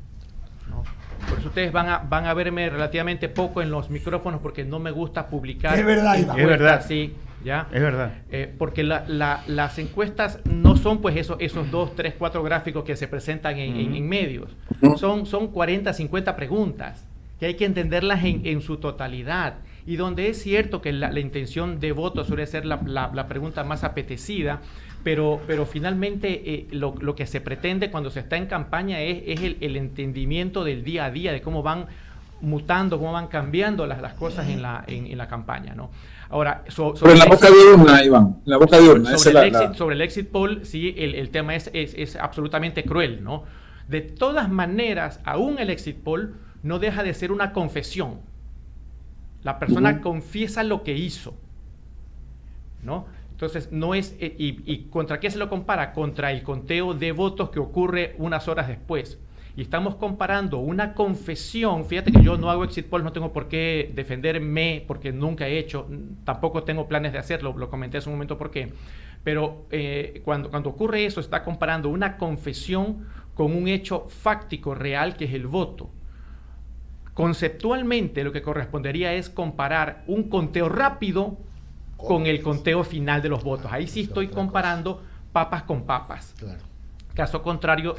¿no? Por eso ustedes van a verme relativamente poco en los micrófonos, porque no me gusta publicar. Es verdad, Iván. Es verdad. Sí, ¿ya? Es verdad. Porque las encuestas no son pues esos 2, 3, 4 gráficos que se presentan en medios. Son 40, 50 preguntas que hay que entenderlas en su totalidad. Y donde es cierto que la intención de voto suele ser la pregunta más apetecida, pero finalmente lo que se pretende cuando se está en campaña es el entendimiento del día a día, de cómo van mutando, cómo van cambiando las cosas en la campaña, ¿no? Ahora, sobre la boca de urna, Iván, la boca de urna. Sobre el exit poll, sí, el tema es absolutamente cruel, ¿no? De todas maneras, aún el exit poll no deja de ser una confesión. La persona confiesa lo que hizo, ¿no? Entonces, no es... ¿Y contra qué se lo compara? Contra el conteo de votos que ocurre unas horas después. Y estamos comparando una confesión. Fíjate que yo no hago exit polls, no tengo por qué defenderme, porque nunca he hecho, tampoco tengo planes de hacerlo, lo comenté hace un momento por qué. Pero cuando ocurre eso, está comparando una confesión con un hecho fáctico, real, que es el voto. Conceptualmente, lo que correspondería es comparar un conteo rápido con el conteo final de los votos. Ahí sí estoy comparando papas con papas. Claro. Caso contrario,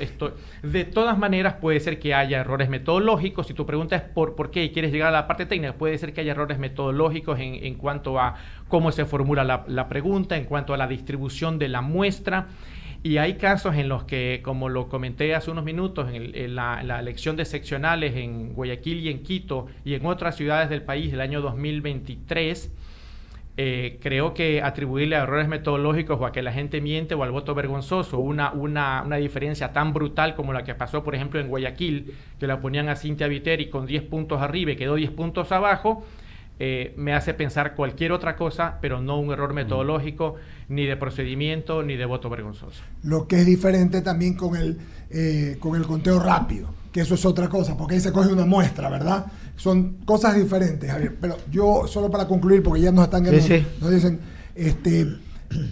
de todas maneras puede ser que haya errores metodológicos. Si tu pregunta es por qué y quieres llegar a la parte técnica, puede ser que haya errores metodológicos en cuanto a cómo se formula la pregunta, en cuanto a la distribución de la muestra. Y hay casos en los que, como lo comenté hace unos minutos, en la elección de seccionales en Guayaquil y en Quito y en otras ciudades del país del año 2023, creo que atribuirle a errores metodológicos o a que la gente miente o al voto vergonzoso una diferencia tan brutal como la que pasó, por ejemplo, en Guayaquil, que la ponían a Cynthia Viteri con 10 puntos arriba y quedó 10 puntos abajo, me hace pensar cualquier otra cosa, pero no un error metodológico, ni de procedimiento, ni de voto vergonzoso. Lo que es diferente también con el conteo rápido, que eso es otra cosa, porque ahí se coge una muestra, ¿verdad? Son cosas diferentes, Javier. Pero yo, solo para concluir, porque ya nos están nos dicen,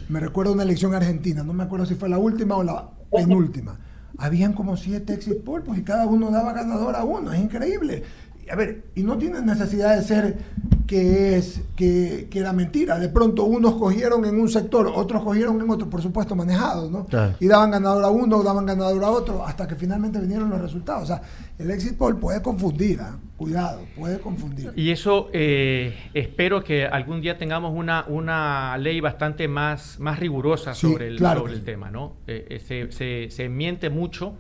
me recuerdo una elección argentina, no me acuerdo si fue la última o la penúltima. Habían como 7 exit polls, pues, y cada uno daba ganador a uno, es increíble. A ver, y no tiene necesidad de ser que era mentira. De pronto unos cogieron en un sector, otros cogieron en otro, por supuesto manejados, ¿no? Claro. Y daban ganador a uno, daban ganador a otro, hasta que finalmente vinieron los resultados. O sea, el exit poll puede confundir, cuidado, puede confundir. Y eso espero que algún día tengamos una ley bastante más rigurosa sobre el tema, ¿no? Se miente mucho.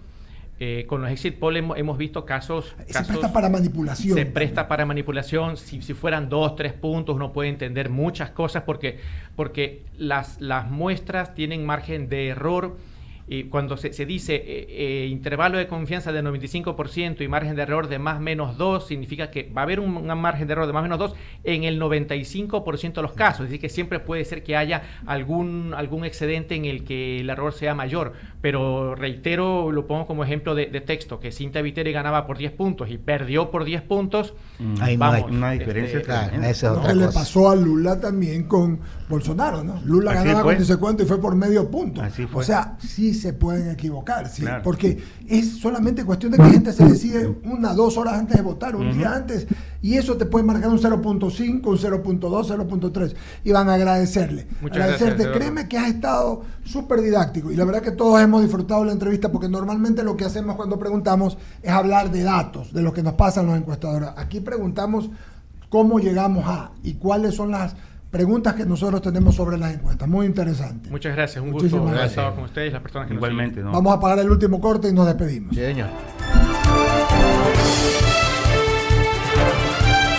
Con los exit polls hemos visto casos... Se presta para manipulación. Se presta para manipulación. Si fueran 2, 3 puntos, uno puede entender muchas cosas porque las muestras tienen margen de error. Y cuando se dice intervalo de confianza de 95% y margen de error de más menos 2, significa que va a haber un margen de error de más menos 2 en el 95% de los casos. Es decir, que siempre puede ser que haya algún excedente en el que el error sea mayor. Pero reitero, lo pongo como ejemplo de texto, que Cynthia Viteri ganaba por 10 puntos y perdió por 10 puntos. Ahí no hay una diferencia. Lo que le pasó a Lula también con Bolsonaro, ¿no? Lula Así ganaba fue. con dice cuánto y fue por medio punto. Así fue. O sea, sí se pueden equivocar, sí, Claro. porque es solamente cuestión de que la gente se decide 1, 2 horas antes de votar, un día antes, y eso te puede marcar un 0.5, un 0.2, 0.3, y van a agradecerle. Muchas Agradecerte, gracias, créeme que has estado súper didáctico, y la verdad que todos hemos disfrutado la entrevista, porque normalmente lo que hacemos cuando preguntamos es hablar de datos, de lo que nos pasan los encuestadores. Aquí preguntamos cómo llegamos a, y cuáles son las preguntas que nosotros tenemos sobre las encuestas. Muy interesante. Muchas gracias. Un Muchísimas gusto haber gracias. estado con ustedes, las personas que Igualmente, nos siguen. ¿no? Vamos a pagar el último corte y nos despedimos. Sí, señor.